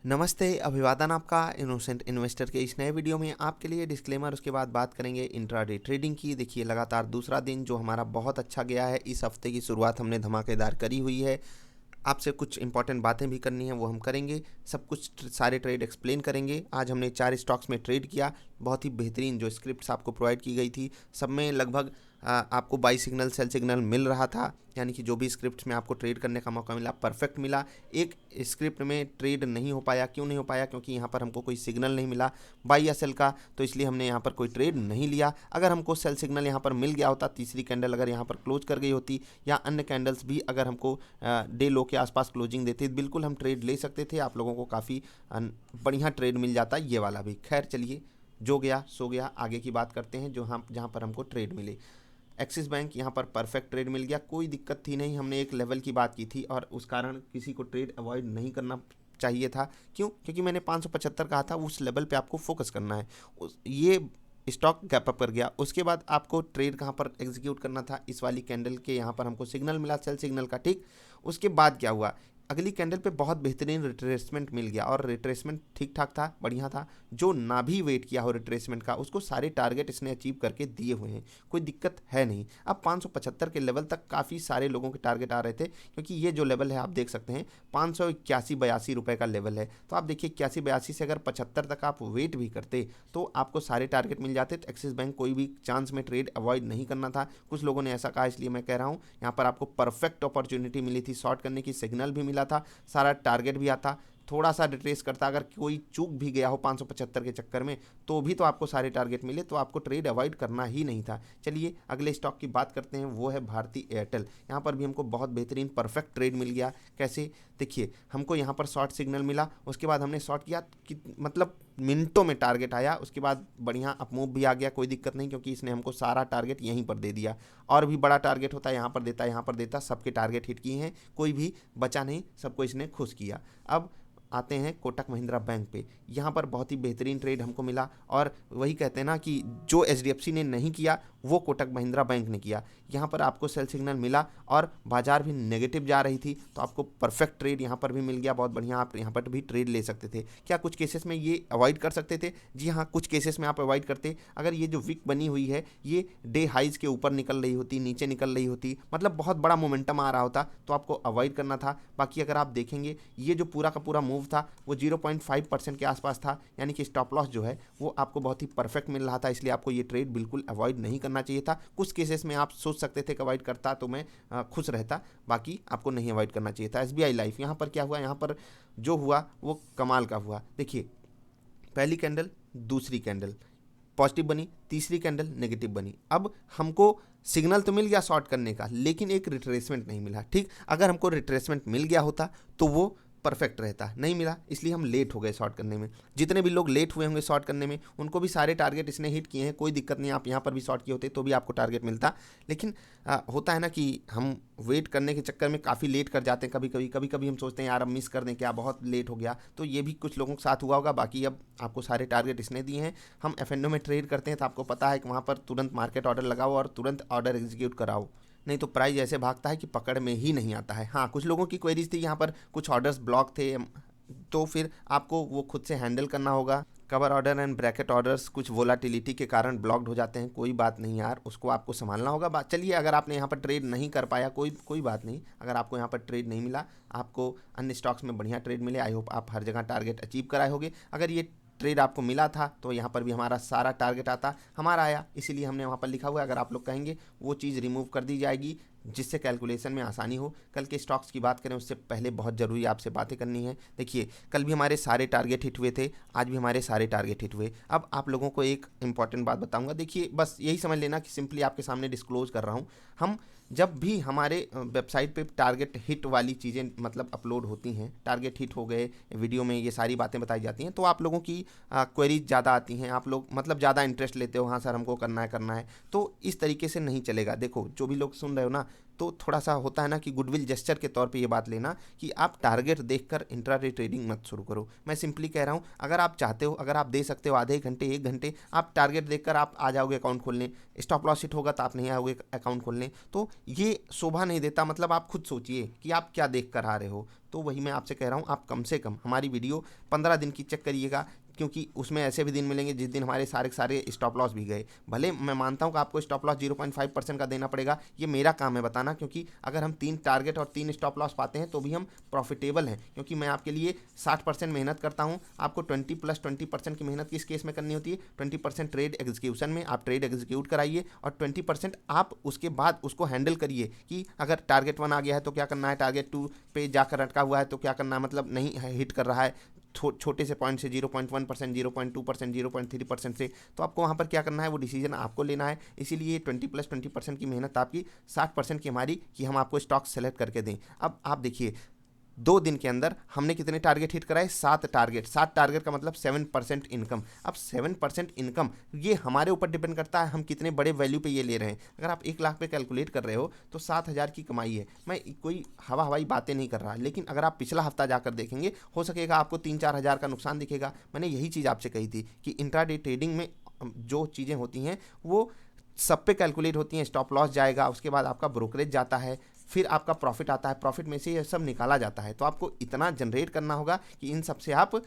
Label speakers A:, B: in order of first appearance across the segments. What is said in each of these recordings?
A: नमस्ते, अभिवादन आपका इनोसेंट इन्वेस्टर के इस नए वीडियो में आपके लिए डिस्क्लेमर, उसके बाद बात करेंगे इंट्राडे ट्रेडिंग की। देखिए, लगातार दूसरा दिन जो हमारा बहुत अच्छा गया है। इस हफ्ते की शुरुआत हमने धमाकेदार करी हुई है। आपसे कुछ इंपॉर्टेंट बातें भी करनी है, वो हम करेंगे। सब कुछ सारे ट्रेड एक्सप्लेन करेंगे। आज हमने 4 स्टॉक्स में ट्रेड किया। बहुत ही बेहतरीन जो स्क्रिप्ट्स आपको प्रोवाइड की गई थी, सब में लगभग आपको बाई सिग्नल सेल सिग्नल मिल रहा था। यानी कि जो भी स्क्रिप्ट्स में आपको ट्रेड करने का मौका मिला, परफेक्ट मिला। एक स्क्रिप्ट में ट्रेड नहीं हो पाया। क्यों नहीं हो पाया? क्योंकि यहाँ पर हमको कोई सिग्नल नहीं मिला बाई या सेल का, तो इसलिए हमने यहाँ पर कोई ट्रेड नहीं लिया। अगर हमको सेल सिग्नल यहाँ पर मिल गया होता, तीसरी कैंडल अगर यहाँ पर क्लोज कर गई होती, या अन्य कैंडल्स भी अगर हमको डे लो के आसपास क्लोजिंग देती, बिल्कुल हम ट्रेड ले सकते थे। आप लोगों को काफ़ी बढ़िया ट्रेड मिल जाता, ये वाला भी। खैर चलिए, जो गया सो गया। आगे की बात करते हैं जो हम जहाँ पर हमको ट्रेड मिले। एक्सिस बैंक, यहाँ पर परफेक्ट ट्रेड मिल गया, कोई दिक्कत थी नहीं। हमने एक लेवल की बात की थी और उस कारण किसी को ट्रेड अवॉइड नहीं करना चाहिए था। क्यों? क्योंकि मैंने 575 कहा था, उस लेवल पे आपको फोकस करना है। ये स्टॉक गैप अप कर गया। उसके बाद आपको ट्रेड कहाँ पर एग्जीक्यूट करना था? इस वाली कैंडल के यहाँ पर हमको सिग्नल मिला, सेल सिग्नल का, ठीक। उसके बाद क्या हुआ? अगली कैंडल पे बहुत बेहतरीन रिट्रेसमेंट मिल गया और रिट्रेसमेंट ठीक ठाक था, बढ़िया था। जो ना भी वेट किया हो रिट्रेसमेंट का, उसको सारे टारगेट इसने अचीव करके दिए हुए हैं, कोई दिक्कत है नहीं। अब 575 के लेवल तक काफ़ी सारे लोगों के टारगेट आ रहे थे, क्योंकि ये जो लेवल है आप देख सकते हैं 581-82 रुपये का लेवल है। तो आप देखिए 81-82 से अगर 75 तक आप वेट भी करते तो आपको सारे टारगेट मिल जाते। तो एक्सिस बैंक कोई भी चांस में ट्रेड अवॉइड नहीं करना था। कुछ लोगों ने ऐसा कहा, इसलिए मैं कह रहा हूँ, यहाँ पर आपको परफेक्ट अपॉर्चुनिटी मिली थी शॉर्ट करने की, सिग्नल भी मिला था, सारा टारगेट भी आता। थोड़ा सा रिट्रेस करता, अगर कोई चूक भी गया हो 575 के चक्कर में, तो भी तो आपको सारे टारगेट मिले, तो आपको ट्रेड अवॉइड करना ही नहीं था। चलिए अगले स्टॉक की बात करते हैं, वो है भारती एयरटेल। यहाँ पर भी हमको बहुत बेहतरीन परफेक्ट ट्रेड मिल गया। कैसे? देखिए, हमको यहाँ पर शॉर्ट सिग्नल मिला, उसके बाद हमने शॉर्ट किया कि मतलब मिनटों में टारगेट आया। उसके बाद बढ़िया अपमूव भी आ गया, कोई दिक्कत नहीं, क्योंकि इसने हमको सारा टारगेट यहीं पर दे दिया। और भी बड़ा टारगेट होता है, यहाँ पर देता, यहाँ पर देता, सबके टारगेट हिट किए हैं, कोई भी बचा नहीं, सबको इसने खुश किया। अब आते हैं कोटक महिंद्रा बैंक पे। यहाँ पर बहुत ही बेहतरीन ट्रेड हमको मिला, और वही कहते हैं ना कि जो एचडीएफसी ने नहीं किया वो कोटक महिंद्रा बैंक ने किया। यहाँ पर आपको सेल सिग्नल मिला और बाजार भी नेगेटिव जा रही थी, तो आपको परफेक्ट ट्रेड यहाँ पर भी मिल गया, बहुत बढ़िया। आप यहाँ पर भी ट्रेड ले सकते थे। क्या कुछ केसेस में ये अवॉइड कर सकते थे? जी हाँ, कुछ केसेस में आप अवॉइड करते। अगर ये जो विक बनी हुई है, ये डे हाइज के ऊपर निकल रही होती, नीचे निकल रही होती, मतलब बहुत बड़ा मोमेंटम आ रहा होता, तो आपको अवॉइड करना था। बाकी अगर आप देखेंगे, ये जो पूरा का पूरा मूव था वो 0.5% के आसपास था, यानी कि स्टॉप लॉस जो है वो आपको बहुत ही परफेक्ट मिल रहा था, इसलिए आपको ये ट्रेड बिल्कुल अवॉइड नहीं करना चाहिए था। कुछ केसेस में आप सोच सकते थे कि अवॉइड करता तो मैं खुश रहता, बाकी आपको नहीं अवॉइड करना चाहिए था। एसबीआई लाइफ, यहाँ पर क्या हुआ? यहाँ पर जो हुआ वो कमाल का हुआ। देखिए, पहली कैंडल, दूसरी कैंडल पॉजिटिव बनी, तीसरी कैंडल नेगेटिव बनी। अब हमको सिग्नल तो मिल गया शॉर्ट करने का, लेकिन एक रिट्रेसमेंट नहीं मिला, ठीक। अगर हमको रिट्रेसमेंट मिल गया होता तो वो परफेक्ट रहता, नहीं मिला, इसलिए हम लेट हो गए शॉर्ट करने में। जितने भी लोग लेट हुए होंगे शॉर्ट करने में, उनको भी सारे टारगेट इसने हिट किए हैं, कोई दिक्कत नहीं। आप यहाँ पर भी शॉर्ट किए होते तो भी आपको टारगेट मिलता, लेकिन होता है ना कि हम वेट करने के चक्कर में काफ़ी लेट कर जाते हैं। कभी कभी हम सोचते हैं यार अब मिस कर दें क्या, बहुत लेट हो गया। तो ये भी कुछ लोगों के साथ हुआ होगा। बाकी अब आपको सारे टारगेट इसने दिए हैं। हम एफ&ओ में ट्रेड करते हैं, तो आपको पता है कि वहाँ पर तुरंत मार्केट ऑर्डर लगाओ और तुरंत ऑर्डर एग्जीक्यूट कराओ, नहीं तो प्राइस ऐसे भागता है कि पकड़ में ही नहीं आता है। हाँ, कुछ लोगों की क्वेरीज थी, यहाँ पर कुछ ऑर्डर्स ब्लॉक थे, तो फिर आपको वो खुद से हैंडल करना होगा। Cover order and bracket orders कुछ वोलाटिलिटी के कारण ब्लॉक्ड हो जाते हैं, कोई बात नहीं यार, उसको आपको संभालना होगा। बात चलिए, अगर आपने यहाँ पर ट्रेड नहीं कर पाया, कोई बात नहीं। अगर आपको यहाँ पर ट्रेड नहीं मिला, आपको अन्य स्टॉक्स में बढ़िया ट्रेड मिले, आई होप आप हर जगह टारगेट अचीव कराए होगे। अगर ये ट्रेड आपको मिला था तो यहाँ पर भी हमारा सारा टारगेट आता, हमारा आया, इसीलिए हमने वहाँ पर लिखा हुआ है। अगर आप लोग कहेंगे वो चीज़ रिमूव कर दी जाएगी, जिससे कैलकुलेशन में आसानी हो। कल के स्टॉक्स की बात करें उससे पहले बहुत ज़रूरी आपसे बातें करनी है। देखिए, कल भी हमारे सारे टारगेट हिट हुए थे, आज भी हमारे सारे टारगेट हिट हुए। अब आप लोगों को एक इंपॉर्टेंट बात बताऊंगा। देखिए, बस यही समझ लेना कि सिंपली आपके सामने डिस्क्लोज कर रहा हूँ। हम जब भी हमारे वेबसाइट पे टारगेट हिट वाली चीज़ें मतलब अपलोड होती हैं, टारगेट हिट हो गए, वीडियो में ये सारी बातें बताई जाती हैं, तो आप लोगों की क्वेरीज ज़्यादा आती हैं, आप लोग मतलब ज़्यादा इंटरेस्ट लेते हो, हाँ सर हमको करना है। तो इस तरीके से नहीं चलेगा। देखो, जो भी लोग सुन रहे हो ना, तो थोड़ा सा होता है ना कि गुडविल जेस्चर के तौर पे ये बात लेना कि आप टारगेट देखकर इंट्राडे ट्रेडिंग मत शुरू करो। मैं सिंपली कह रहा हूँ, अगर आप चाहते हो, अगर आप दे सकते हो आधे घंटे 1 घंटे, आप टारगेट देखकर आप आ जाओगे अकाउंट खोलने, स्टॉप लॉस हिट होगा तो आप नहीं आओगे अकाउंट खोलने, तो ये शोभा नहीं देता। मतलब आप खुद सोचिए कि आप क्या देख कर आ रहे हो। तो वही मैं आपसे कह रहा हूँ, आप कम से कम हमारी वीडियो 15 दिन की चेक करिएगा, क्योंकि उसमें ऐसे भी दिन मिलेंगे जिस दिन हमारे सारे के सारे स्टॉप लॉस भी गए। भले मैं मानता हूँ कि आपको स्टॉप लॉस 0.5% का देना पड़ेगा, ये मेरा काम है बताना, क्योंकि अगर हम 3 टारगेट और 3 स्टॉप लॉस पाते हैं तो भी हम प्रॉफिटेबल हैं, क्योंकि मैं आपके लिए 60% मेहनत करता हूँ। आपको 20+20% की मेहनत किस केस में करनी होती है? 20% ट्रेड एग्जीक्यूशन में आप ट्रेड एग्जीक्यूट कराइए, और 20% आप उसके बाद उसको हैंडल करिए कि अगर टारगेट 1 आ गया है तो क्या करना है, टारगेट 2 पे जाकर अटका हुआ है तो क्या करना है, मतलब नहीं हिट कर रहा है छोटे से पॉइंट से 0.1%, 0.2%, 0.3% से, तो आपको वहाँ पर क्या करना है, वो डिसीजन आपको लेना है। इसीलिए 20+20% की मेहनत आपकी 60% की हमारी कि हम आपको स्टॉक सेलेक्ट करके दें। अब आप देखिए 2 दिन के अंदर हमने कितने टारगेट हिट कराए? 7 टारगेट। 7 टारगेट का मतलब 7% इनकम। अब 7% इनकम ये हमारे ऊपर डिपेंड करता है हम कितने बड़े वैल्यू पे ये ले रहे हैं। अगर आप 1 लाख पे कैलकुलेट कर रहे हो तो 7,000 की कमाई है। मैं कोई हवाई बातें नहीं कर रहा, लेकिन अगर आप पिछला हफ्ता जाकर देखेंगे, हो सकेगा आपको 3-4 हज़ार का नुकसान दिखेगा। मैंने यही चीज़ आपसे कही थी कि इंट्राडे ट्रेडिंग में जो चीज़ें होती हैं वो सब पे कैलकुलेट होती हैं। स्टॉप लॉस जाएगा, उसके बाद आपका ब्रोकरेज जाता है, फिर आपका प्रॉफिट आता है, प्रॉफिट में से ये सब निकाला जाता है। तो आपको इतना जनरेट करना होगा कि इन सब से आप,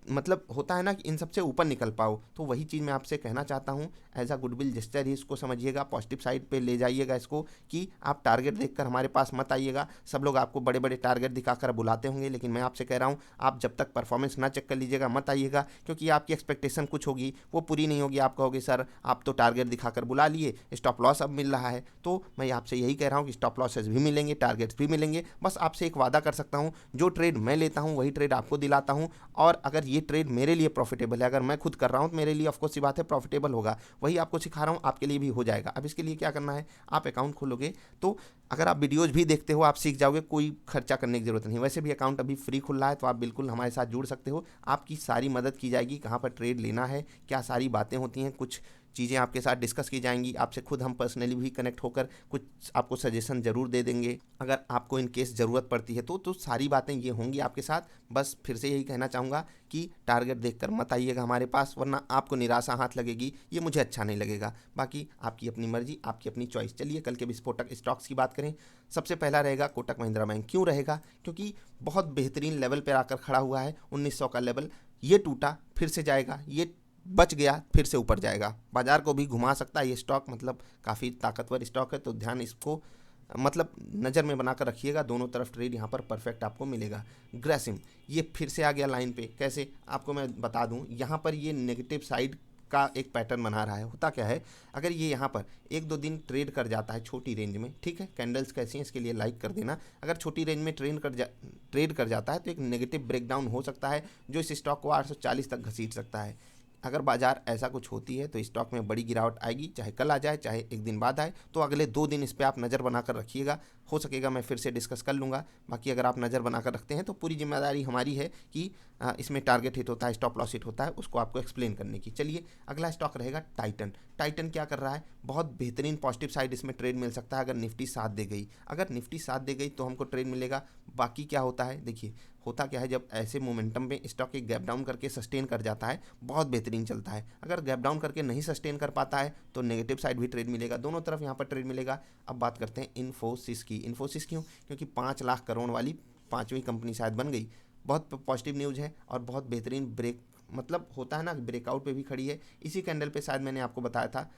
A: मतलब होता है ना कि इन सबसे ऊपर निकल पाओ। तो वही चीज़ मैं आपसे कहना चाहता हूँ, एज अ गुडविल जेस्चर ही इसको समझिएगा, पॉजिटिव साइड पे ले जाइएगा इसको, कि आप टारगेट देखकर हमारे पास मत आइएगा। सब लोग आपको बड़े बड़े टारगेट दिखाकर बुलाते होंगे, लेकिन मैं आपसे कह रहा हूँ आप जब तक परफॉर्मेंस ना चेक कर लीजिएगा मत आइएगा, क्योंकि आपकी एक्सपेक्टेशन कुछ होगी वो पूरी नहीं होगी। आप कहोगे सर आप तो टारगेट दिखाकर बुला लिए, स्टॉप लॉस अब मिल रहा है। तो मैं आपसे यही कह रहा हूँ कि स्टॉप लॉसेस भी मिलेंगे, टारगेट्स भी मिलेंगे। बस आपसे एक वादा कर सकता हूँ, जो ट्रेड मैं लेता हूँ वही ट्रेड आपको दिलाता हूँ, और अगर ये ट्रेड मेरे लिए प्रॉफिटेबल है, अगर मैं खुद कर रहा हूँ तो मेरे लिए ऑफकोर्स सी बात है प्रॉफिटेबल होगा। वही आपको सिखा रहा हूँ, आपके लिए भी हो जाएगा। अब इसके लिए क्या करना है, आप अकाउंट खोलोगे तो अगर आप वीडियोज भी देखते हो आप सीख जाओगे, कोई खर्चा करने की जरूरत नहीं। वैसे भी अकाउंट अभी फ्री खुल रहा है, तो आप बिल्कुल हमारे साथ जुड़ सकते हो। आपकी सारी मदद की जाएगी, कहाँ पर ट्रेड लेना है, क्या सारी बातें होती हैं, कुछ चीज़ें आपके साथ डिस्कस की जाएंगी। आपसे खुद हम पर्सनली भी कनेक्ट होकर कुछ आपको सजेशन ज़रूर दे देंगे, अगर आपको इन केस ज़रूरत पड़ती है तो सारी बातें ये होंगी आपके साथ। बस फिर से यही कहना चाहूँगा कि टारगेट देखकर मत आइएगा हमारे पास, वरना आपको निराशा हाथ लगेगी, ये मुझे अच्छा नहीं लगेगा। बाकी आपकी अपनी मर्जी, आपकी अपनी चॉइस। चलिए कल के विस्फोटक स्टॉक्स की बात करें। सबसे पहला रहेगा कोटक महिंद्रा बैंक। क्यों रहेगा? क्योंकि बहुत बेहतरीन लेवल पर आकर खड़ा हुआ है, 1900 का लेवल। ये टूटा फिर से जाएगा, ये बच गया फिर से ऊपर जाएगा, बाजार को भी घुमा सकता है ये स्टॉक। मतलब काफ़ी ताकतवर स्टॉक है, तो ध्यान इसको मतलब नज़र में बनाकर रखिएगा। दोनों तरफ ट्रेड यहाँ पर परफेक्ट आपको मिलेगा। ग्रेसिम ये फिर से आ गया लाइन पे। कैसे आपको मैं बता दूँ, यहाँ पर ये नेगेटिव साइड का एक पैटर्न बना रहा है। होता क्या है, अगर ये यहाँ पर 1-2 दिन ट्रेड कर जाता है छोटी रेंज में, ठीक है, कैंडल्स कैसी हैं इसके लिए लाइक कर देना। अगर छोटी रेंज में ट्रेड कर जाता है तो एक नेगेटिव ब्रेकडाउन हो सकता है, जो इस स्टॉक को 840 तक घसीट सकता है। अगर बाजार ऐसा कुछ होती है तो स्टॉक में बड़ी गिरावट आएगी, चाहे कल आ जाए चाहे 1 दिन बाद आए। तो अगले 2 दिन इस पर आप नज़र बनाकर रखिएगा। हो सकेगा मैं फिर से डिस्कस कर लूँगा। बाकी अगर आप नज़र बनाकर रखते हैं तो पूरी जिम्मेदारी हमारी है कि इसमें टारगेट हिट होता है, स्टॉप लॉस हिट होता है, उसको आपको एक्सप्लेन करने की। चलिए अगला स्टॉक रहेगा टाइटन। टाइटन क्या कर रहा है, बहुत बेहतरीन पॉजिटिव साइड इसमें ट्रेड मिल सकता है अगर निफ्टी साथ दे गई। अगर निफ्टी साथ दे गई तो हमको ट्रेड मिलेगा। बाकी क्या होता है, देखिए होता क्या है, जब ऐसे मोमेंटम में स्टॉक एक गैप डाउन करके सस्टेन कर जाता है, बहुत बेहतरीन चलता है। अगर गैप डाउन करके नहीं सस्टेन कर पाता है तो नेगेटिव साइड भी ट्रेड मिलेगा, दोनों तरफ यहाँ पर ट्रेड मिलेगा। अब बात करते हैं इन्फोसिस की। इन्फोसिस क्यों? क्योंकि 5 लाख करोड़ वाली 5वीं कंपनी शायद बन गई। बहुत पॉजिटिव न्यूज़ है और बहुत बेहतरीन ब्रेक, मतलब होता है ना ब्रेकआउट पे भी खड़ी है। इसी कैंडल पे शायद मैंने आपको बताया था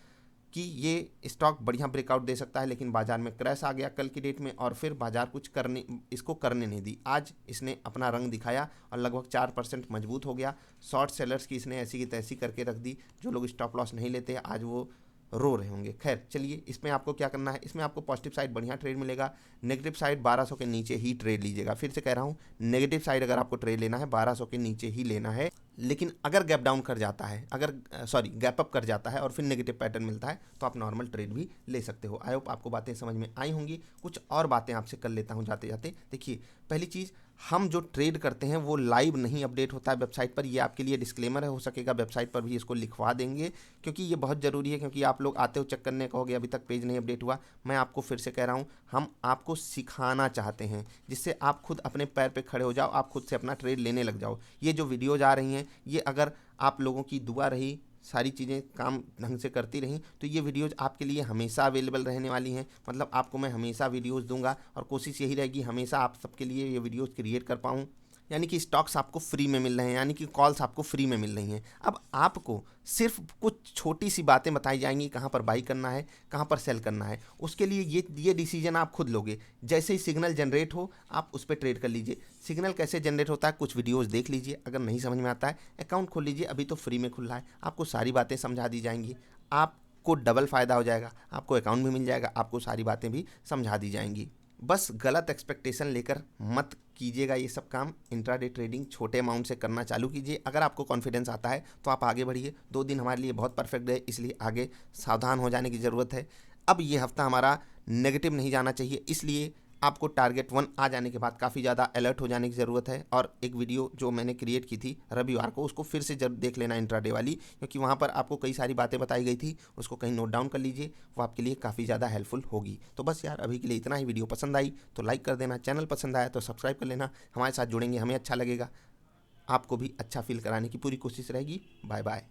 A: कि ये स्टॉक बढ़िया ब्रेकआउट दे सकता है, लेकिन बाजार में क्रैश आ गया कल की डेट में, और फिर बाजार कुछ करने नहीं दी। आज इसने अपना रंग दिखाया और लगभग 4% मजबूत हो गया। शॉर्ट सेलर्स की इसने ऐसी की तैसी करके रख दी। जो लोग स्टॉप लॉस नहीं लेते आज वो रो रहे होंगे। खैर चलिए, इसमें आपको क्या करना है, इसमें आपको पॉजिटिव साइड बढ़िया ट्रेड मिलेगा। नेगेटिव साइड 1200 के नीचे ही ट्रेड लीजिएगा। फिर से कह रहा हूँ, नेगेटिव साइड अगर आपको ट्रेड लेना है 1200 के नीचे ही लेना है। लेकिन अगर गैप डाउन कर जाता है, गैप अप कर जाता है और फिर नेगेटिव पैटर्न मिलता है तो आप नॉर्मल ट्रेड भी ले सकते हो। आई होप आपको बातें समझ में आई होंगी। कुछ और बातें आपसे कर लेता हूँ जाते जाते। देखिए पहली चीज़, हम जो ट्रेड करते हैं वो लाइव नहीं अपडेट होता है वेबसाइट पर। ये आपके लिए डिस्क्लेमर है, हो सकेगा वेबसाइट पर भी इसको लिखवा देंगे क्योंकि ये बहुत ज़रूरी है। क्योंकि आप लोग आते हो चेक करने कहोगे अभी तक पेज नहीं अपडेट हुआ। मैं आपको फिर से कह रहा हूँ, हम आपको सिखाना चाहते हैं जिससे आप खुद अपने पैर पे खड़े हो जाओ, आप खुद से अपना ट्रेड लेने लग जाओ। ये जो वीडियोज आ रही हैं, ये अगर आप लोगों की दुआ रही, सारी चीज़ें काम ढंग से करती रहीं, तो ये वीडियोज़ आपके लिए हमेशा अवेलेबल रहने वाली हैं। मतलब आपको मैं हमेशा वीडियोज़ दूंगा और कोशिश यही रहेगी हमेशा आप सबके लिए ये वीडियोज़ क्रिएट कर पाऊँ। यानी कि स्टॉक्स आपको फ्री में मिल रहे हैं, यानी कि कॉल्स आपको फ्री में मिल रही हैं। अब आपको सिर्फ कुछ छोटी सी बातें बताई जाएंगी, कहाँ पर बाई करना है, कहाँ पर सेल करना है। उसके लिए ये डिसीजन आप खुद लोगे। जैसे ही सिग्नल जनरेट हो आप उस पर ट्रेड कर लीजिए। सिग्नल कैसे जनरेट होता है कुछ वीडियोस देख लीजिए, अगर नहीं समझ में आता है अकाउंट खोल लीजिए, अभी तो फ्री में खुल रहा है, आपको सारी बातें समझा दी जाएंगी। आपको डबल फ़ायदा हो जाएगा, आपको अकाउंट भी मिल जाएगा, आपको सारी बातें भी समझा दी जाएंगी। बस गलत एक्सपेक्टेशन लेकर मत कीजिएगा ये सब काम। इंट्राडे ट्रेडिंग छोटे अमाउंट से करना चालू कीजिए। अगर आपको कॉन्फिडेंस आता है तो आप आगे बढ़िए। 2 दिन हमारे लिए बहुत परफेक्ट है, इसलिए आगे सावधान हो जाने की ज़रूरत है। अब ये हफ्ता हमारा नेगेटिव नहीं जाना चाहिए, इसलिए आपको टारगेट 1 आ जाने के बाद काफ़ी ज़्यादा अलर्ट हो जाने की ज़रूरत है। और एक वीडियो जो मैंने क्रिएट की थी रविवार को, उसको फिर से जरूर देख लेना इंट्राडे वाली, क्योंकि वहाँ पर आपको कई सारी बातें बताई गई थी। उसको कहीं नोट डाउन कर लीजिए, वो आपके लिए काफ़ी ज़्यादा हेल्पफुल होगी। तो बस यार अभी के लिए इतना ही। वीडियो पसंद आई तो लाइक कर देना, चैनल पसंद आया तो सब्सक्राइब कर लेना। हमारे साथ जुड़ेंगे, हमें अच्छा लगेगा, आपको भी अच्छा फील कराने की पूरी कोशिश रहेगी। Bye bye.